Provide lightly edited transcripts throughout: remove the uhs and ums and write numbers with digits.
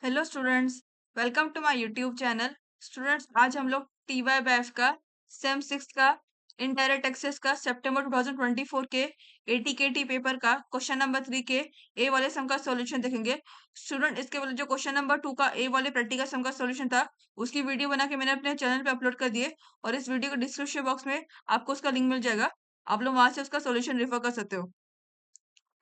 Hello students, welcome to my YouTube channel. Students, आज हम लोग TYBF का सेम सिक्स का इनडायरेक्ट टैक्सेस का सितंबर 2024 के ATKT पेपर का क्वेश्चन नंबर 3 के ए वाले सम का सॉल्यूशन देखेंगे। स्टूडेंट, इसके वाले जो क्वेश्चन नंबर 2 का ए वाले प्रैक्टिकल सम का सॉल्यूशन था, उसकी वीडियो बना के मैंने अपने चैनल पे अपलोड कर दिए और इस वीडियो के डिस्क्रिप्शन बॉक्स में आपको उसका लिंक मिल जाएगा। आप लोग वहां से उसका सॉल्यूशन रेफर कर सकते हो।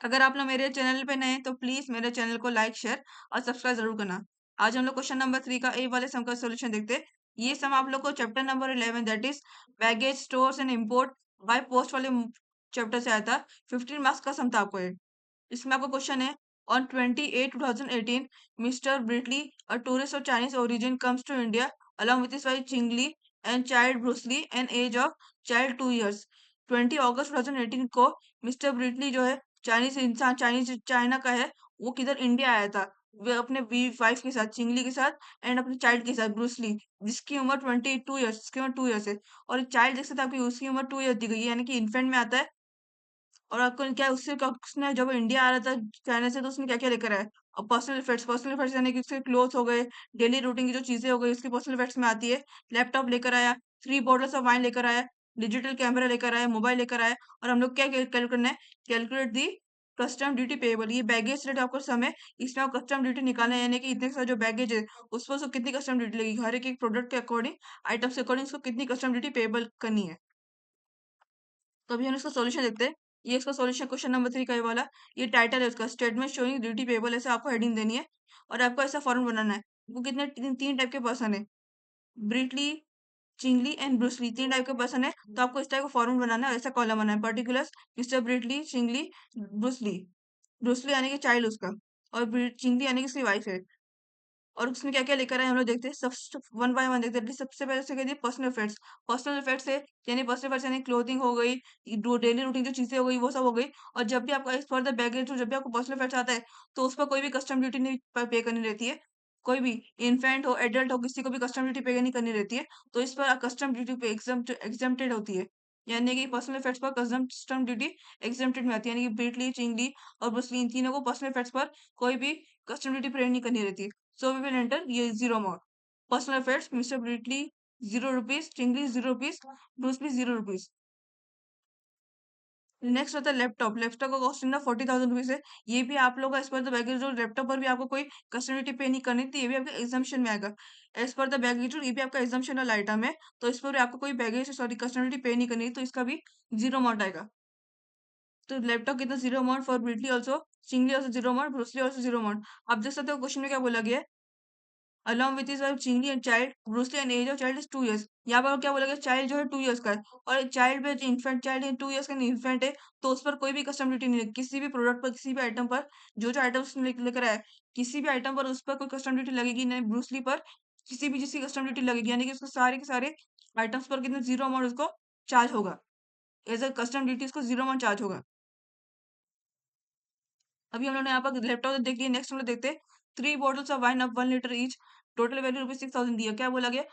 अगर आप लोग मेरे चैनल पे नए हैं तो प्लीज मेरे चैनल को लाइक शेयर और सब्सक्राइब जरूर करना। आज हम लोग क्वेश्चन नंबर 3 का ए वाले सम का सॉल्यूशन देखते हैं। ये सम आप लोग को chapter number 11 that is baggage stores and import by post वाले चैप्टर से आया था। 15 मार्क्स का सम था आपको ये। इसमें आपको क्वेश्चन है, on 28 2018 mister Britly a tourist of Chinese origin comes to India along with his wife Chingli and child Bruce Lee and age of child 2 years। 20 अगस्त 2018 को मिस्टर ब्रिटली जो है चाइनीज इंसान, चाइनीज चाइना का है, वो किधर इंडिया आया था। वे अपने वाइफ के साथ, चिंगली के साथ एंड अपने चाइल्ड के साथ ब्रूसली, जिसकी उम्र 22 years, जिसकी उम्र 2 years है। और चाइल्ड देख सकते हैं आपकी, उसकी उम्र 2 years दी गई है, यानी कि इन्फेंट में आता है। और आपको क्या उससे उसने जब इंडिया आ रहा था चाइना से, तो उसने क्या क्या लेकर आया। और पर्सनल इफेक्ट्स यानी कि उसके क्लोथ हो गए, डेली रूटीन की जो चीजें हो गई, उसके पर्सनल इफेक्ट्स में आती है। लैपटॉप लेकर आया, 3 बॉटल्स ऑफ वाइन लेकर आया, डिजिटल कैमरा लेकर आया, मोबाइल लेकर आया। और हम लोग क्या कैलकुलेट करना है, calculate the custom duty payable. ये बैगेज रेट आपको समय, इसमें आप कस्टम ड्यूटी निकालना है, यानी कि इतने सारे जो बैगेज है उस पर उसको कितनी कस्टम ड्यूटी लगेगी, हर एक प्रोडक्ट के अकॉर्डिंग, आइटम्स के अकॉर्डिंग उसको कितनी कस्टम ड्यूटी पेएबल करनी है। तो अभी हम इसका सॉल्यूशन देखते हैं। ये इसका सॉल्यूशन क्वेश्चन नंबर 3 का ये वाला। ये टाइटल है उसका, स्टेटमेंट शोइंग ड्यूटी पेबल, ऐसे आपको हेडिंग देनी है। और आपको ऐसा फॉर्म बनाना है। वो कितने तीन टाइप के पर्सन है, ब्रिटली, चिंगली एंड ब्रूसली, तीन टाइप के पर्सन है। तो आपको इस टाइप का फॉर्म बनाना है, ऐसा कॉलम बनाना है। Particulars mister Britly, Chingli, Bruce Lee. Bruce Lee यानी कि चाइल्ड उसका, और चिंगली यानी कि उसकी वाइफ है। और उसमें क्या-क्या लेकर आए हम लोग देखते हैं, सब वन बाय वन देखते हैं। सबसे पहले से कहती है पर्सनल इफेक्ट्स। पर्सनल इफेक्ट्स है, यानी पर्सनल इफेक्ट्स यानी क्लोथिंग हो गई, डेली रूटीन जो चीजें हो गई, वो सब हो गई। और जब भी आपका फर्दर बैगेज, तो जब भी आपको पर्सनल इफेक्ट्स आता है, तो उस पर कोई भी कस्टम ड्यूटी नहीं पे करनी रहती है। कोई भी इन्फेंट हो, एडल्ट हो, किसी को भी कस्टम ड्यूटी पे नहीं करनी रहती है। तो इस पर कस्टम ड्यूटी पे एग्जम्प्टेड होती है, यानी कि पर्सनल इफेक्ट्स पर कस्टम ड्यूटी एग्जम्प्टेड में आती है। यानी कि ब्रीटली, चिंगली और ब्रूसली, इन तीनों को पर्सनल इफेक्ट्स पर कोई भी कस्टम ड्यूटी पे नहीं करनी रहती है। So we will enter ये zero amount. Personal affairs, Mr. Britley, ₹0, Chingley ₹0, Bruce Lee ₹0। Next होता है लैपटॉप। लैपटॉप का कॉस्ट ना 40,000 रुपीज है। ये भी आप लोग as per the baggage rule, laptop पर भी आपको कोई कस्टमर पे नहीं करनी थी, ये भी आपके एग्जाम्शन में आएगा। As per the baggage rule, ये भी आपका एग्जाम्शनल आइटम है, तो इस पर भी आपको कोई बैगेज, सॉरी, कस्टमर पे नहीं करनी, तो इसका भी जीरो अमाउंट आएगा। तो लैपटॉप कितना, zero amount for Britly also, Chingli also zero amount, Bruce Lee also zero amount. आप देख सकते हो क्वेश्चन में क्या बोला गया है, along with his wife Chingli and child, Bruce Lee and age of child is 2 years। यहाँ पर क्या बोला गया, चाइल्ड जो है 2 years का है, और चाइल्ड में इन्फेंट, चाइल्ड 2 years का इन्फेंट है, तो उस पर कोई भी कस्टम ड्यूटी नहीं लगेगी। किसी भी प्रोडक्ट पर, किसी भी आइटम पर, जो जो आइटम उसने लेकर आया है, किसी भी आइटम पर उस पर कोई कस्टम ड्यूटी लगेगी नहीं। ब्रूसली पर किसी भी जिसकी कस्टम ड्यूटी लगेगी, यानी कि उसको सारे के सारे आइटम्स पर कितने जीरो अमाउंट उसको चार्ज होगा, एज अ कस्टम ड्यूटी उसको जीरो अमाउंट चार्ज होगा। अभी हम लोग ने यहाँ पर लैपटॉप देख लिया। नेक्स्ट हम लोग देखते हैं, 3 bottles of wine of 1 litre each, total value ₹6,000 दिया। क्या बोला गया,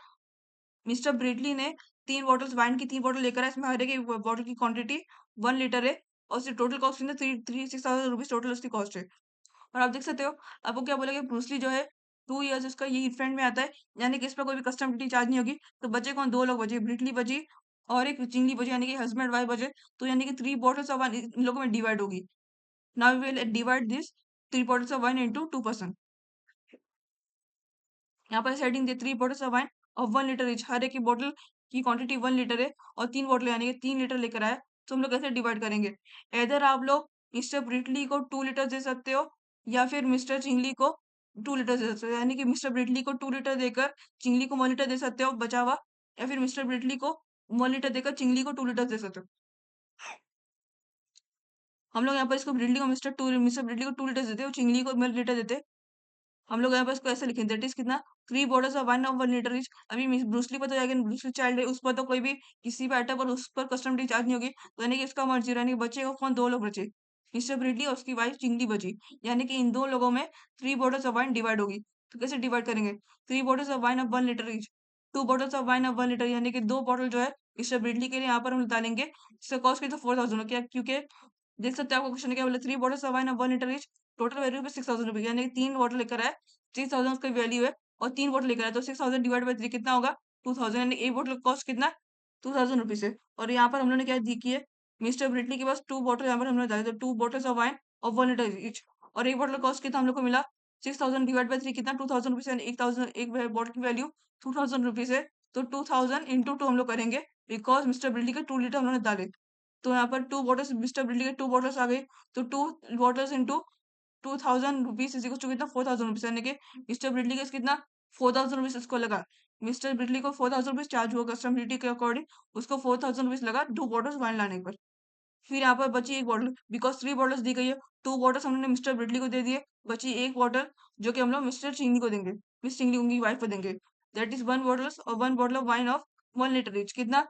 मिस्टर ब्रिटली ने 3 बॉटल्स वाइन की 3 बॉटल लेकर आए, इसमें हर एक बॉटल की क्वांटिटी 1 लीटर है, और उसकी टोटल कॉस्ट कितना, थ्री थ्री 6,000 रुपीज टोटल उसकी कॉस्ट है। और आप देख सकते हो, आपको क्या बोला गया, ब्रूसली जो है 2 years उसका ये फ्रेंड में आता है, यानी कि इस पर कोई भी कस्टम ड्यूटी चार्ज नहीं होगी। तो बचे कौन, दो लोग बचे, ब्रिटली बची और एक चिंगली बची, यानी कि हस्बैंड वाइफ बचे। तो यानी कि 3 बॉटल्स ऑफ वाइन इन लोगों में डिवाइड होगी। Now we will divide this 3 bottles of wine into 2 person. यहाँ पर सेटिंग दी, 3 बॉटल्स ऑफ वाइन और 1 लीटर ईच, हर एक की बॉटल की क्वांटिटी 1 लीटर है, और 3 बॉटल यानी कि 3 लीटर लेकर आया। तो हम लोग कैसे डिवाइड करेंगे, इधर आप लोग मिस्टर ब्रिटली को 2 लीटर दे सकते हो, या फिर मिस्टर चिंगली को 2 लीटर दे सकते हो, यानी कि मिस्टर ब्रिटली को 2 लीटर देकर चिंगली को 1 लीटर दे सकते हो बचा हुआ, या फिर मिस्टर ब्रिटली को 1 लीटर देकर चिंगली को 2 लीटर दे सकते हो। हम लोग यहाँ पर इसको ब्रिटली को मिस्टर ब्रिटली को 2 लीटर देते हो, चिंगली को 1 लीटर देते। हम लोग यहाँ पर इसको ऐसे लिखेंगे, दैट इज कितना, 3 bottles of wine of 1 litre each. अभी मिस ब्रूसली पर तो जाएगा, ब्रूसली चाइल्ड है, उस पर तो कोई भी किसी भी आइटम पर उस पर कस्टम ड्यूटी चार्ज नहीं होगी। तो यानी कि इसका मर्जी, यानी कि बचेगा कौन, दो लोग बचे, मिस्टर ब्रिडली और उसकी वाइफ चिंगली बची। यानी कि इन दो लोगों में 3 बॉटल्स ऑफ वाइन डिवाइड होगी। तो कैसे डिवाइड करेंगे, 3 bottles of wine of 1 litre each, 2 bottles of wine of 1 litre, यानी कि 2 बॉटल जो है मिस्टर ब्रिडली के लिए यहाँ पर हम डालेंगे, इसका कॉस्ट कितना, 4,000 क्या, क्योंकि देख सकते हैं आपको क्वेश्चन क्या बोला, 3 bottles of wine of 1 litre each, total value पे 6000 रुपीज, यानी कि 3 बॉटल लेकर आए, 3000 उसका वैल्यू है, और 3 बॉटल लेकर आए तो 6000 डिवाइड बाई 3 कितना होगा, 2000, यानी एक बॉटल का कॉस्ट कितना, 2000 रुपीज है। और यहाँ पर हम लोगों ने क्या दी की है, मिस्टर ब्रिटली के पास 2 बॉटल यहाँ पर हमने डाले, तो 2 bottles of wine of 1 litre each, और एक बॉटल कॉस्ट कितना हम लोग को मिला, 6000 डिवाइड बाई 3 कितना, 2000 रुपीज, यानी 1000, एक बॉटल की वैल्यू 2000 रुपीज है। तो 2000 इंटू 2 हम लोग करेंगे, बिकॉज मिस्टर ब्रिटली के 2 लीटर हम लोगों ने डाले, तो यहाँ पर 2 बॉटल्स, मिस्टर ब्रिटली के 2 बॉटल्स आ गई, तो 2 bottles into 2000 rupees is equal to कितना, 4000 रुपीज, यानी कि मिस्टर ब्रिटली का कितना, 4000 रुपीज इसको लगा। मिस्टर ब्रिटली को 4000 रुपीज चार्ज हुआ कस्टम ड्यूटी के अकॉर्डिंग, उसको 4000 रुपीज लगा 2 बॉटल्स वाइन लाने पर। फिर यहाँ पर बची एक बॉटल, बिकॉज 3 बॉटल्स दी गई है, 2 बॉटल्स हमने मिस्टर ब्रिटली को दे दिए, बची एक बॉटल जो कि हम लोग मिस्टर चिंगली को देंगे, मिस चिंगली उनकी वाइफ को देंगे, दैट इज 1 बॉटल्स और 1 bottle of wine of 1 litre etch, कितना,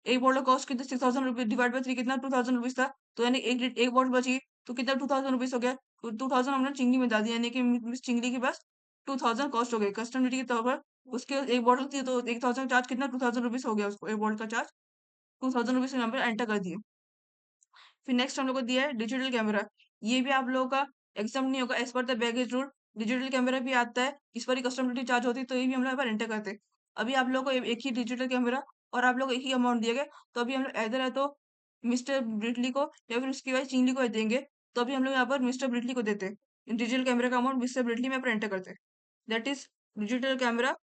एक बॉटल कॉस्ट कितना, 6000 रुपीज डिवाइड बाई 3 कितना, 2000 रुपीज था, तो यानी एक बॉटल बची, तो कितना, 2000 रुपीज हो गया, तो 2000 हमने चिंगली में डाल दिया, यानी कि मिस चिंगली के पास 2000 कॉस्ट हो गई कस्टम ड्यूटी के तौर पर, उसके एक बॉटल थी तो 1000 चार्ज, कितना, 2000 रुपीज हो गया उसको एक बॉटल का चार्ज, 2000 रुपीज यहाँ पर एंटर कर दिए। फिर नेक्स्ट हम लोग को दिया है डिजिटल कैमरा, ये भी आप लोगों का एग्जाम नहीं होगा, as per the baggage rule digital camera भी आता है, इस पर ही कस्टम ड्यूटी चार्ज होती है, तो ये भी हम लोग यहाँ पर एंटर करते हैं। अभी आप लोगों को एक ही डिजिटल कैमरा और आप लोग एक ही अमाउंट दिया गया, तो अभी हम लोग इधर है तो मिस्टर ब्रिटली को या फिर उसकी वाइफ चिंगली को देंगे, तो अभी हम लोग यहाँ पर मिस्टर ब्रिटली को देते हैं, डिजिटल कैमरा का अमाउंट मिस्टर ब्रिटली में पर एंटर करते हैं, that is digital camera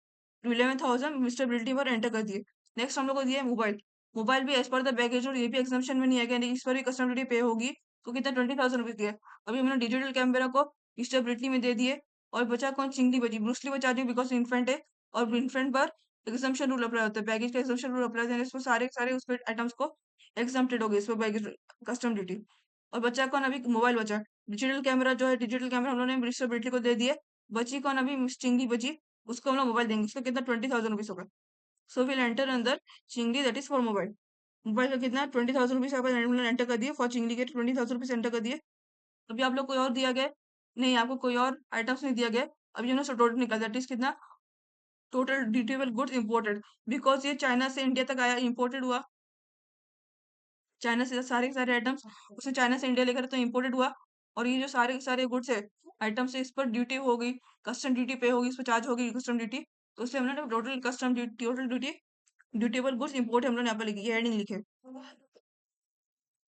11,000 mister Britly पर एंटर कर दिए। नेक्स्ट हम लोग को दिया है मोबाइल, मोबाइल भी एज पर द बैगेज और ये भी एग्जाम्पशन में नहीं आएगा, यानी इस पर भी कस्टम ड्यूटी पे होगी, तो कितना, 20,000 रुपीज दिया। अभी हमने डिजिटल कैमरा को मिस्टर ब्रिटली में दे दिए, और बचा कौन, चिंगली बची, ब्रूसली बचा दी बिकॉज इन्फेंट है, और इन्फेंट पर एग्जाम्पशन रूल अप्लाई होता है, बैगेज का एग्जाम्पशन रूल अप्लाई होता है, इसमें सारे सारे उस पर आइटम्स को एग्जाम्प्टेड हो गए इस पर बैगेज कस्टम ड्यूटी। और बचा कौन, अभी मोबाइल बचा, डिजिटल कैमरा जो है, डिजिटल कैमरा हम लोगों ने मिस्टर ब्रिटली को दे दिए, बची कौन, अभी मिस चिंगली बची, उसको हम लोग मोबाइल देंगे, उसका कितना, 20,000 रुपीज होगा। सो विल एंटर अंदर Chingli, that is for mobile, mobile का कितना, 20,000 रुपीज एंटर कर दिए, फॉर चिंगली के 20,000 रुपीज एंटर कर दिए। अभी आप लोग कोई और दिया गया है? नहीं, आपको कोई और आइटम्स नहीं दिया गया है। अभी हमने टोटल निकाला, दैट इज कितना, total dutiable goods imported, because ये चाइना से इंडिया तक आया, इंपोर्टेड हुआ, चाइना से सारे के सारे आइटम्स उसने चाइना से इंडिया लेकर तो इंपोर्टेड हुआ, और ये जो सारे के सारे गुड्स है आइटम्स है, इस पर ड्यूटी हो गई, कस्टम ड्यूटी पे होगी, इस पर चार्ज होगी कस्टम ड्यूटी, तो उससे हमने total custom duty, total duty, dutiable goods import हम लोग यहाँ पर लिखी, ये हेडिंग लिखे।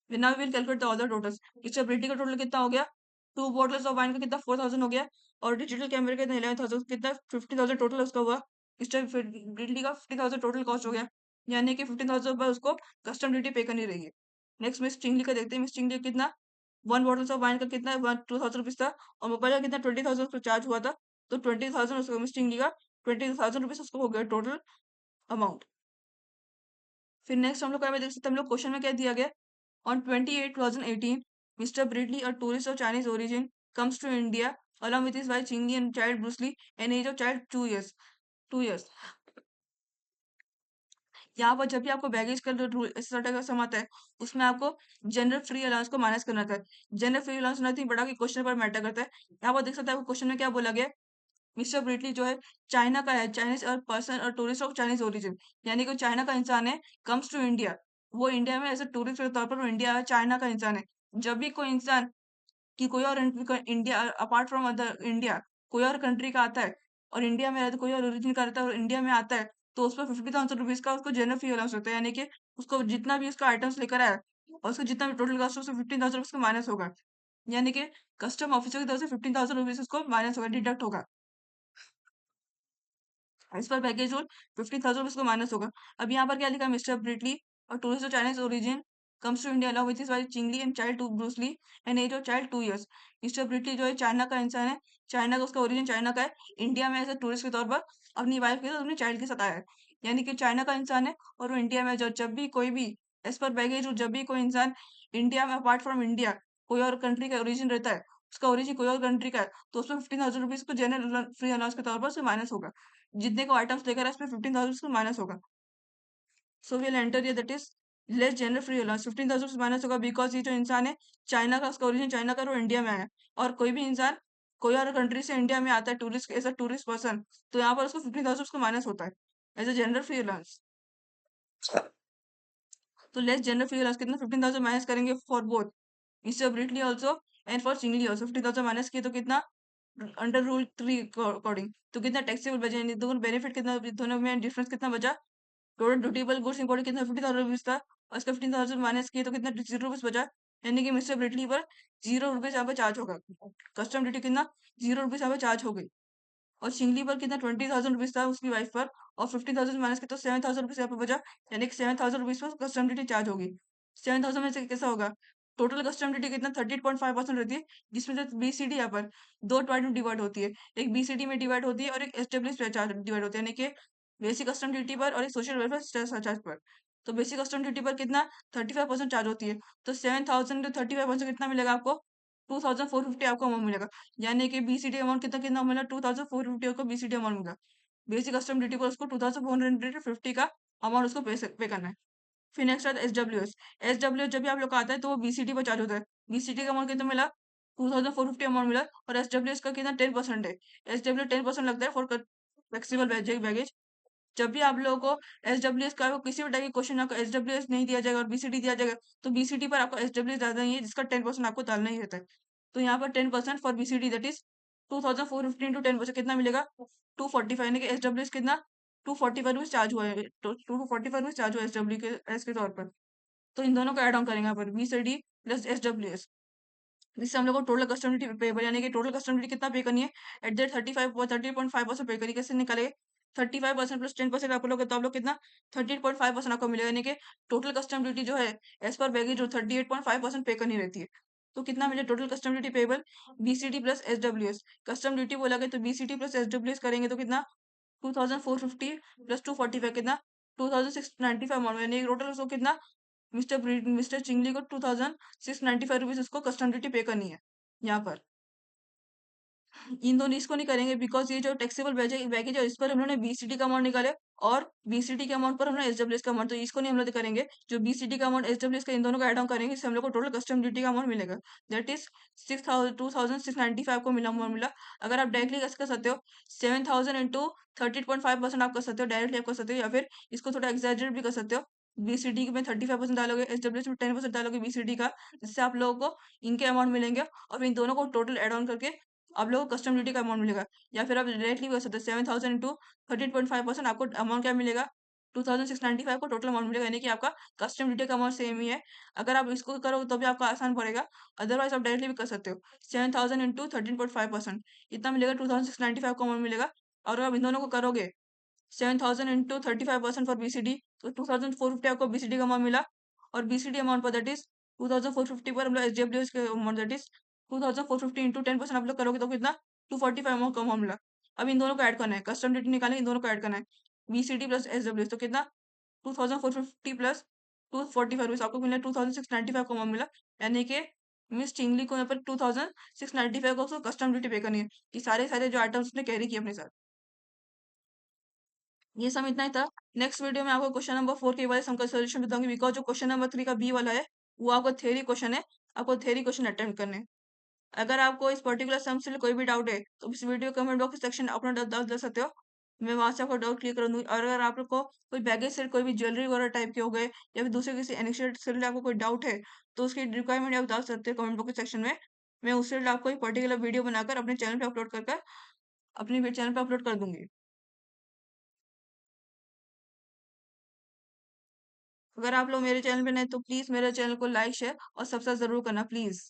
Now will calculate the other totals, इससे ब्रिटी का टोटल कितना हो गया, 2 बॉटल्स ऑफ वाइन का कितना, 4000 हो गया, और डिजिटल कैमरे का कितना, 11,000, कितना, 50,000 टोटल उसका हुआ, इस टाइम ब्रिटली का 50,000 टोटल कॉस्ट हो गया, यानी कि 15,000 रुपये उसको कस्टम ड्यूटी पे करनी रही है। नेक्स्ट मिस चिंगली का देखते हैं, मिस चिंगली का कितना, 1 बॉटल्स ऑफ वाइन का कितना, 2,000 रुपीज था, और मोबाइल का कितना, 20,000 उसको चार्ज हुआ था, तो 20,000 उसको मिस चिंगली का 20,000 रुपीज उसको हो गया टोटल अमाउंट। फिर नेक्स्ट हम लोग क्या देख सकते हैं, हम लोग क्वेश्चन में क्या दिया गया, on 28 2018 Mr. Bradley, a tourist of Chinese origin, comes to India along with his wife Chingli and child Bruce Lee, an age of child 2 years, 2 years। यहाँ पर जब भी आपको बैगेज का जो रूल इस तरह का सम आता है, उसमें आपको जनरल फ्री अलाउंस को माइनस करना था, जनरल फ्री अलाउंस नथिंग बड़ा कि क्वेश्चन पर मैटर करता है। यहाँ पर देख सकते हैं आपको क्वेश्चन में क्या बोला गया, मिस्टर ब्रिटली जो है चाइना का है, चाइनीज और पर्सन और टूरिस्ट ऑफ चाइनीज ओरिजिन, यानी कि चाइना का इंसान है, कम्स टू इंडिया, वो इंडिया में एज ए टूरिस्ट के तौर पर वो इंडिया है, चाइना का इंसान है। जब भी कोई इंसान कि कोई और India apart from other India कोई और कंट्री का आता है, और इंडिया में रहता कोई और ओरिजिन का रहता है और इंडिया में आता है, तो उस पर 50,000 रुपीज का उसको जनरल फी अलाउंस होता है, यानी कि उसको जितना भी उसका आइटम्स लेकर आया और उसका जितना भी टोटल कॉस्ट है उससे 15,000 रुपीज का माइनस होगा, यानी कि कस्टम ऑफिसर की तरफ से 15,000 रुपीज उसको माइनस होगा, डिडक्ट होगा। एज पर पैकेज रूल 50,000 उसको माइनस होगा। अब यहाँ पर क्या लिखा, मिस्टर ब्रिटली और tourist of Chinese origin comes to India along with his wife Chingli and child to Bruce Lee and age of child 2 years। Mister Britly जो है चाइना का इंसान है, चाइना का उसका ओरिजिन चाइना का है, इंडिया में एज ए टूरिस्ट के तौर पर अपनी वाइफ के साथ अपने चाइल्ड के साथ आया है, यानी कि चाइना का इंसान है और वो इंडिया में जब भी कोई भी एज पर बैगेज रूल जब भी कोई इंसान इंडिया में अपार्ट फ्रॉम इंडिया कोई और कंट्री का ओरिजिन रहता है, उसका ओरिजिन कोई और कंट्री का है, तो उसमें 15,000 रुपीज को जनरल फ्री अलाउंस के तौर पर उसे माइनस होगा, जितने को आइटम्स लेकर आए उसमें 15,000 उसको माइनस होगा। सो विल एंटर ये that is less general free allowance, 15,000 minus होगा, बिकॉज ये जो इंसान है चाइना का, उसका ओरिजिन चाइना का, और वो इंडिया में आया है। और कोई भी इंसान कोई और कंट्री से इंडिया में आता है tourist as a tourist person, तो यहाँ पर उसको 15,000 उसको माइनस होता है as a general free allowance. तो लेस जनरल फ्री अलाउंस कितना, 15,000 माइनस करेंगे for both, instead of Britly also and for Chingli also 50,000 minus किए तो कितना अंडर रूल 3 अकॉर्डिंग तो कितना टैक्सेबल बचा, यानी दोनों बेनिफिट कितना, दोनों में डिफरेंस कितना बचा। टोटल ड्यूटेबल गुड्स इंपोर्टेड कितना 50,000 रुपीज था, और उसका 15,000 माइनस किए तो कितना 0 रुपीज बचा, यानी कि मिस्टर ब्रिटली पर 0 रुपीज यहाँ पे चार्ज होगा। कस्टम ड्यूटी कितना 0 रुपीज यहाँ पे चार्ज हो गई। और शिंगली पर कितना 20,000 रुपीज था उसकी वाइफ पर, और 15,000 माइनस के तो 7,000 रुपीज यहाँ पे बचा, यानी कि 7,000 rupees per custom duty charge होगी। 7,000 में से कैसा होगा, टोटल कस्टम ड्यूटी कितना 38.5% रहती है, जिसमें से बीसीडी यहाँ पर दो पार्ट में डिवाइड होती है, एक बीसीडी में डिवाइड होती है और एक एसडब्ल्यू चार्ज डिवाइड होती है, यानी कि बेसिक कस्टम ड्यूटी पर और एक सोशल वेलफेयर चार्ज पर। तो बेसिक कस्टम ड्यूटी पर कितना 35% चार्ज होती है, तो 7,000 35% कितना मिलेगा आपको, 2,450 आपको अमाउंट मिलेगा, यानी कि बीसीडी अमाउंट कितना कितना मिला 2,450 को बीसीडी अमाउंट मिला। बेसिक कस्टम ड्यूटी पर उसको 2,450 का अमाउंट उसको पे करना है। फिर नेक्स्ट आता है एसडब्ल्यू एस जब भी आप लोग का आता है तो वो बीसीडी पर चार्ज होता है। बीसीडी का अमाउंट कितना मिला 2,450 अमाउंट मिला, और एसडब्ल्यू का कितना 10% है। एसडब्ल्यू 10% लगता है फॉर फ्लेक्सिबल बैगेज। जब भी आप लोगों को एसडब्ल्यूएस का किसी भी टाइप के क्वेश्चन आपको एसडब्ल्यूएस नहीं दिया जाएगा और बीसीडी दिया जाएगा, तो बीसीडी पर आपको एसडब्ल्यूएस ज्यादा नहीं है, जिसका 10% आपको डालना ही रहता है। तो यहाँ पर 10% for BCD that is 2,450 into 10% कितना मिलेगा 245, यानी कि एसडब्ल्यूएस कितना 245 रुपीज चार्ज हुआ है, तो 245 रुपीज चार्ज हुआ है एसडब्ल्यू के एस के तौर पर। तो इन दोनों को ऐड ऑन करेंगे यहाँ पर बीसीडी प्लस एसडब्ल्यूएस, जिससे हम लोग को टोटल कस्टम ड्यूटी पेबल, यानी कि टोटल कस्टम ड्यूटी कितना पे करनी है एट दैट 30.5% पे करिए। कैसे निकाले 35% प्लस 10% आप लोग, तो आप लोग कितना 38.5% आपको मिलेगा, यानी कि टोटल कस्टम ड्यूटी जो है एज पर बैगेज जो 38.5% पे करनी रहती है। तो कितना मिले total custom duty payable BCD plus SWS. Custom duty बोला गया तो बीसीडी प्लस एसडब्ल्यूएस करेंगे तो कितना 2,450 प्लस 245 कितना 2,695 अमाउंट, यानी टोटल उसको कितना मिस्टर चिंगली को 2,695 रुपीज उसको कस्टम ड्यूटी पे करनी है यहाँ पर। इन दोनों इसको नहीं करेंगे बिकॉज ये जो टैक्सेबल बैगेज है इस पर हम लोगों ने बीसीडी का अमाउंट निकाले, और बीसीडी के अमाउंट पर हम लोग एसडब्ल्यूएस का अमाउंट, तो इसको नहीं हम लोग करेंगे। जो बीसीडी का अमाउंट एसडब्ल्यूएस का इन दोनों का एड ऑन करेंगे, इससे हम लोग को टोटल कस्टम ड्यूटी का अमाउंट मिलेगा दैट इज 2,695 को मिला अमाउंट मिला। अगर आप डायरेक्टली कैसे कर सकते हो 7,000 इंटू 30.5% आप कर सकते हो, डायरेक्टली आप कर सकते हो, या फिर इसको थोड़ा एक्सैजरेट भी कर सकते हो। बीसीडी में 35% डालोगे, एसडब्ल्यूएस में 10% डालोगे बीसीडी का, जिससे आप लोगों को इनके अमाउंट मिलेंगे, और इन दोनों को टोटल एड ऑन करके आप लोगों को कस्टम ड्यूटी का अमाउंट मिलेगा। या फिर आप डायरेक्टली कर सकते हो 7,000 इंटू 13.5%, आपको अमाउंट क्या मिलेगा 2,695 को टोटल अमाउंट मिलेगा, यानी कि आपका कस्टम ड्यूटी का अमाउंट सेम ही है। अगर आप इसको करो तो भी आपका आसान पड़ेगा, अदरवाइज आप डायरेक्टली भी कर सकते हो 7,000 इंटू 13.5%, इतना मिलेगा 2,695 का अमाउंट मिलेगा। और अगर आप इन दोनों को करोगे 7,000 इंटू 35% फॉर बीसीडी, तो 2,450 आपको बीसीडी का अमाउंट मिला, और बीसीडी अमाउंट पर दैट इज 2,450 पर हम लोग एसडब्ल्यू के अमाउंट दैट इज 2,450 इंटू 10% आप लोग करोगे तो कितना 245 अमाउंट का अमाउंट मिला। अब इन दोनों को ऐड करना है, कस्टम ड्यूटी निकालेंगे, इन दोनों को ऐड करना है, बीसीडी प्लस एसडब्ल्यू, तो कितना 2,450 प्लस 245 आपको मिला 2,695 का अमाउंट मिला, यानी कि मिस चिंगली को यहाँ पर 2,695 का उसको कस्टम ड्यूटी पे करनी है। ये सारे सारे जो आइटम्स उसने कैरी किए अपने साथ, ये सब इतना ही था। नेक्स्ट वीडियो में आपको क्वेश्चन नंबर 4 के वाले सम का सॉल्यूशन बताऊंगी, बिकॉज जो क्वेश्चन नंबर 3 का बी वाला है वो आपका थ्योरी क्वेश्चन है, आपको थ्योरी क्वेश्चन अटेम्प्ट करने हैं। अगर आपको इस पर्टिकुलर सम से कोई भी डाउट है तो इस वीडियो कमेंट बॉक्स सेक्शन में अपना डाउट दे सकते हो, मैं वहां से आपको डाउट क्लियर कर दूंगी। और अगर आप लोग को कोई बैगेज से कोई भी ज्वेलरी वगैरह टाइप के हो गए, या फिर दूसरे किसी एनिक्सेट से रिलेटेड आपको कोई डाउट है, तो उसकी रिक्वायरमेंट आप डाल सकते हो कमेंट बॉक्स सेक्शन में। मैं उससे रिलेटेड आपको एक पर्टिकुलर वीडियो बनाकर अपने चैनल पे अपलोड कर अपने चैनल पे अपलोड कर दूंगी। अगर आप लोग मेरे चैनल पे नए तो प्लीज मेरे चैनल को लाइक शेयर और सब्सक्राइब जरूर करना प्लीज।